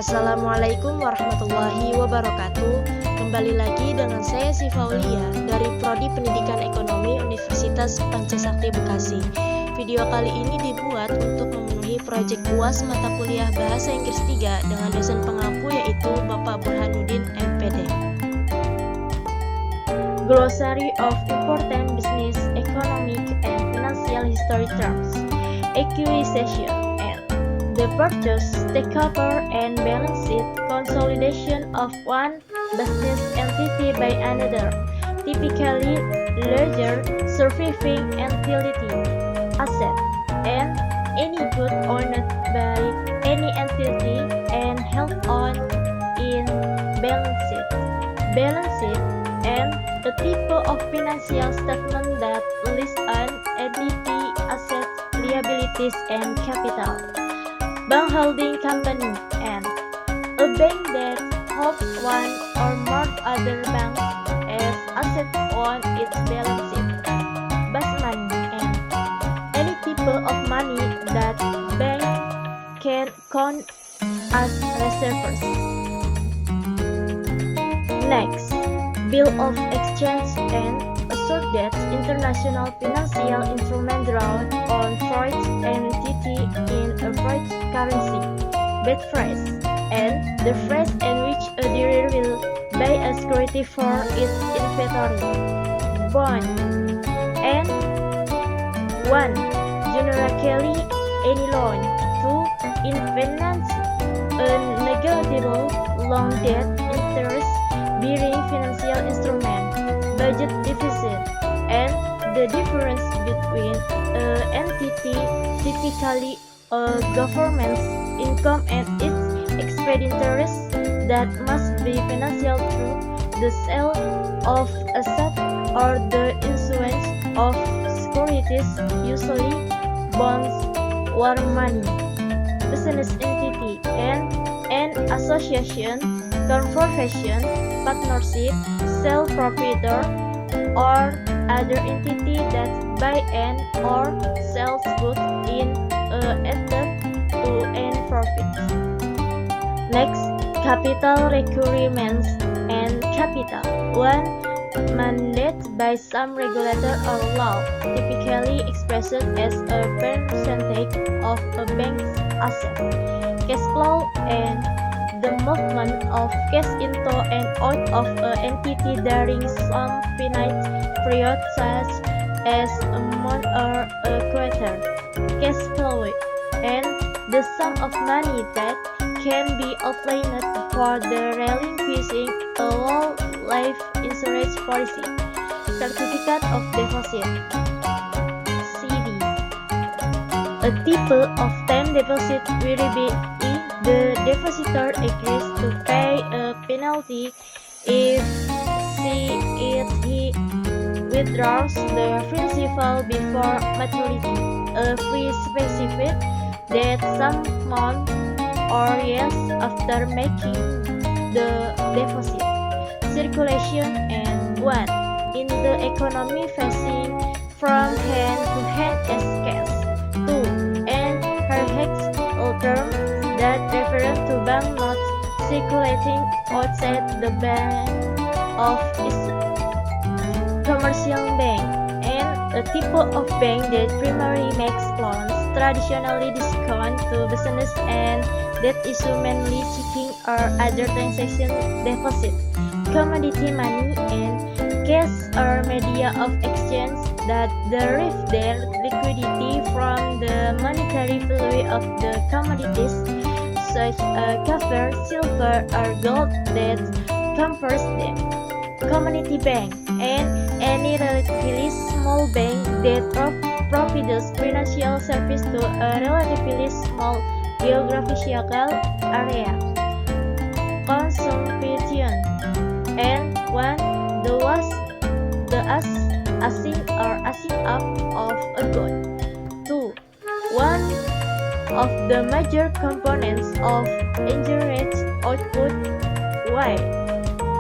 Assalamualaikum warahmatullahi wabarakatuh. Kembali lagi dengan saya Sifaulia dari Prodi Pendidikan Ekonomi Universitas Pancasakti Bekasi. Video kali ini dibuat untuk memenuhi proyek UAS mata kuliah Bahasa Inggris 3 dengan dosen pengampu yaitu Bapak Burhanuddin MPD. Glossary of Important Business, Economic, and Financial History Terms. Acquisition and the purchase, takeover, and balance sheet consolidation of one business entity by another, typically larger surviving entity, asset, and any good owned by any entity and held on in balance sheet, and the type of financial statement that lists an entity, assets, liabilities, and capital. Bank holding company and a bank that holds one or more other banks as assets on its balance sheet. Bus money and any type of money that bank can count as reserves. Next, bill of exchange and assert that international financial instrument drawn on foreign entity in a foreign currency, bad phrase, and the phrase in which a dealer will buy a security for its inventory. Bond and 1. Generally any loan. 2. In finance, a negotiable loan that interest bearing financial instrument, budget deficit, and the difference between an entity, typically a government's income and its expenditures that must be financial through the sale of assets or the issuance of securities, usually bonds or money. Business entity and an association, corporation, partnership, sole proprietor, or other entity that buy and or sells goods in attempt to earn profit. Next, capital requirements and capital. 1. Mandate by some regulator or law, typically expressed as a percentage of a bank's asset. Cash flow and the movement of cash into and out of an entity during some finite period such as a month or a quarter. Cash flow and the sum of money that can be obtained for the relinquishing a whole life insurance policy. Certificate of deposit (CD). A type of time deposit will be the depositor agrees to pay a penalty if he withdraws the principal before maturity. A fee specified that some month or years after making the deposit. Circulation and 1. In the economy facing from hand to hand as cash. 2. And perhaps term that refer to banknotes circulating outside the bank of its commercial bank, and a type of bank that primarily makes loans, traditionally discount to business, and that issue mainly checking or other transaction deposit, commodity money, and cash or media of exchange that derive their liquidity from the monetary value of the commodities, such as copper, silver, or gold that covers them. Community bank and any relatively small bank that provides financial service to a relatively small geographical area. Consumption and 1. The asing or asing up of a good. 2. One of the major components of engineered output. Y.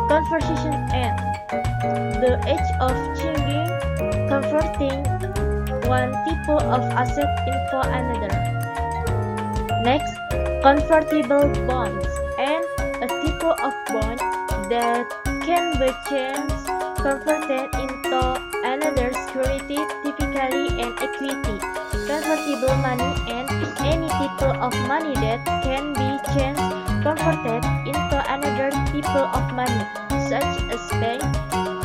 Conversion and the age of changing, converting one type of asset into another. Next, convertible bonds and issue of bond that can be changed, converted into another security, typically an equity, convertible money, and any type of money that can be changed, converted into another type of money, such as bank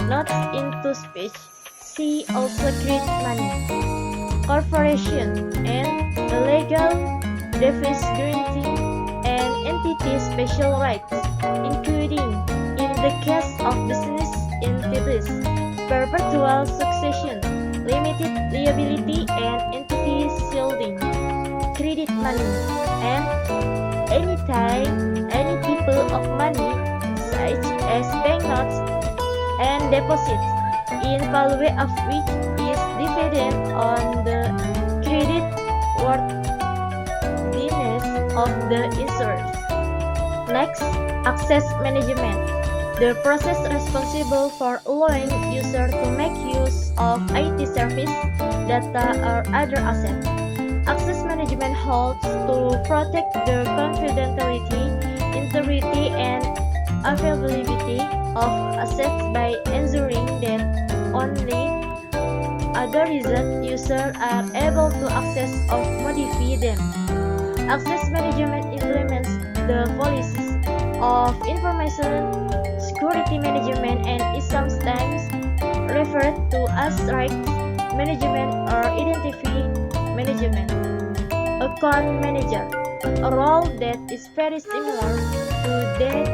notes into specie. See also credit money. Corporation and the legal device granting an entity special rights, including, in the case of business entities, perpetual succession, limited liability, and entity shielding. Credit money and any type of money, such as banknotes and deposits, in value of which is dependent on the credit worthiness of the issuers. Next, access management. The process responsible for allowing users to make use of IT service, data, or other assets. Access management helps to protect the confidentiality, integrity, and availability of assets by ensuring that only authorized users are able to access or modify them. Access management implements the policies of information security management and is sometimes referred to as rights management or identity management. Account manager, a role that is very similar to that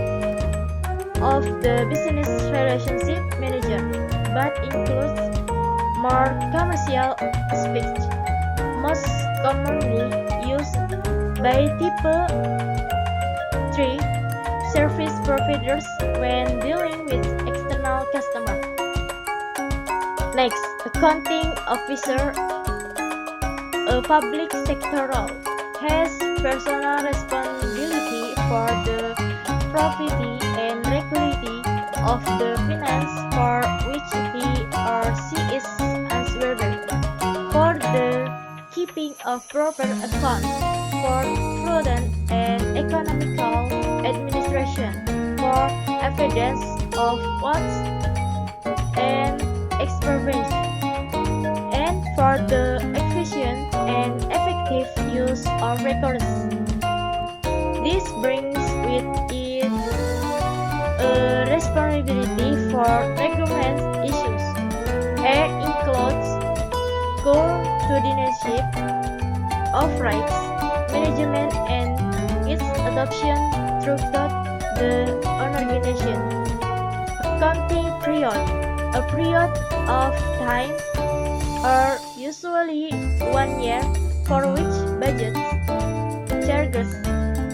of the business relationship manager, but includes more commercial aspects, most commonly used by type 3 service providers when dealing with external customers. Next, accounting officer, a public sector role, has personal responsibility for the propriety and regularity of the finance for which he or she is answerable, for the keeping of proper accounts, for prudent and economical administration, for evidence of wants and experience, and for the efficient and effective use of records. This brings with it a responsibility for recurrent issues. It includes coordination of rights management and its adoption throughout the organization. Accounting period, a period of time, or usually 1 year, for which budgets, charges,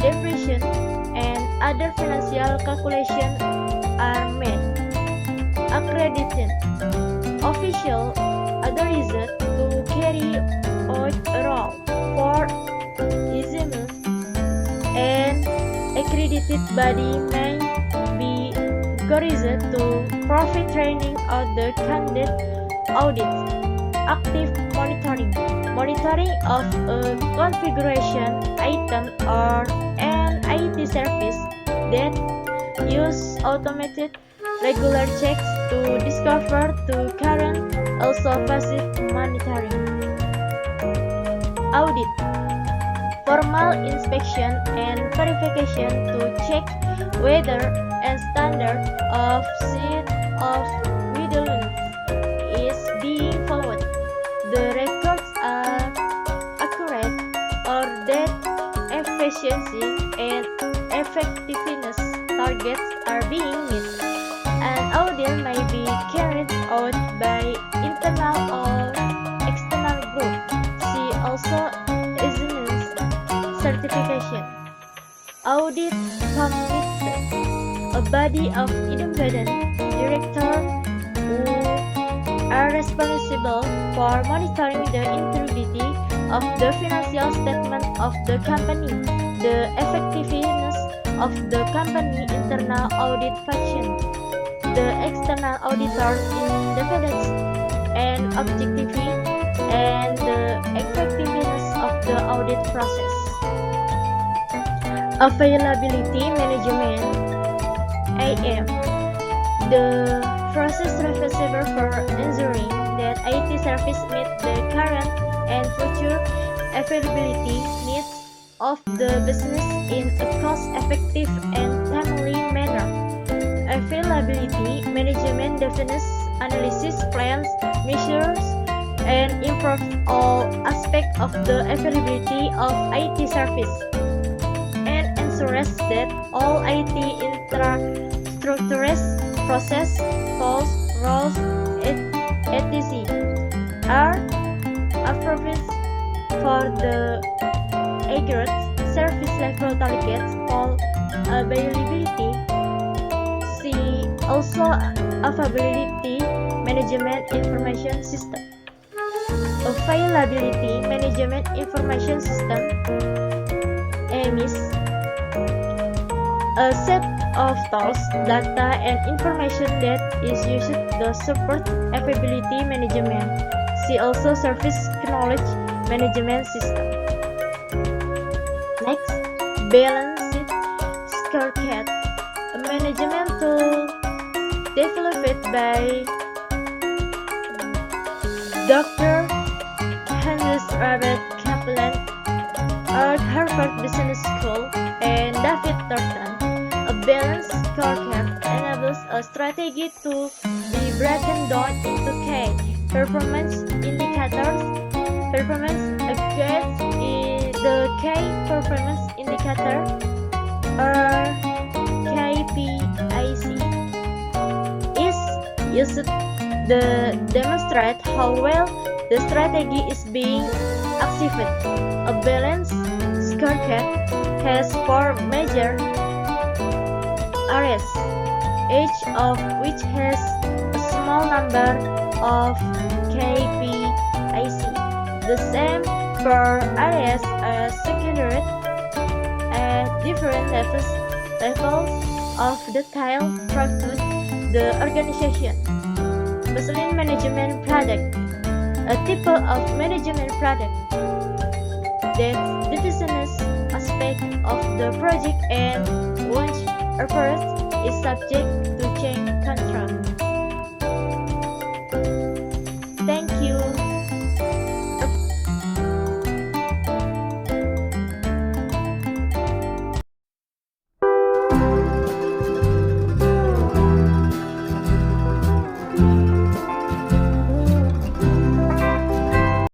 depreciation, and other financial calculations are made. Accredited official authorized to carry out a role for example, an accredited body may be authorized to provide training of the candidate audits. Active monitoring, monitoring of a configuration item or an IT service that use automated regular checks to discover to current, also passive monitoring. Audit, formal inspection and verification to check whether a standard of set of vigilance is being followed, the records are accurate, or that efficiency and effectiveness targets are being met. An audit may be carried out by internal or external group. See also examination certification. Audit committee, a body of independent directors who are responsible for monitoring the integrity of the financial statement of the company, the effectiveness of the company internal audit function, the external auditor's independence and objectivity, and the effectiveness of the audit process. Availability management, a.m. The process reversible for ensuring that IT service meet the current and future availability needs of the business in a cost-effective and timely manner. Availability management defines, analysis, plans, measures, and improves all aspects of the availability of IT service, and ensures that all IT infrastructures, process, calls, roles, etc. are approved for the agreed service level targets for availability. See also Availability Management Information System. Availability Management Information System (AMIS), a set of tools, data, and information that is used to support availability management. See also Service Knowledge Management System. Next, Balanced Scorecard, a management tool developed by Dr. Hans Robert Kaplan at Harvard Business School and David Thornton. A balanced scorecard enables a strategy to be broken down into key performance indicators. Performance against the key performance indicator or KPIC is used to demonstrate how well the strategy is being achieved. A balanced scorecard has 4 major areas, each of which has a small number of KPIC. The same 4 areas are secured at different levels of detail throughout the organization. Baseline management product, a type of management product that defines aspect of the project and once approved is subject to change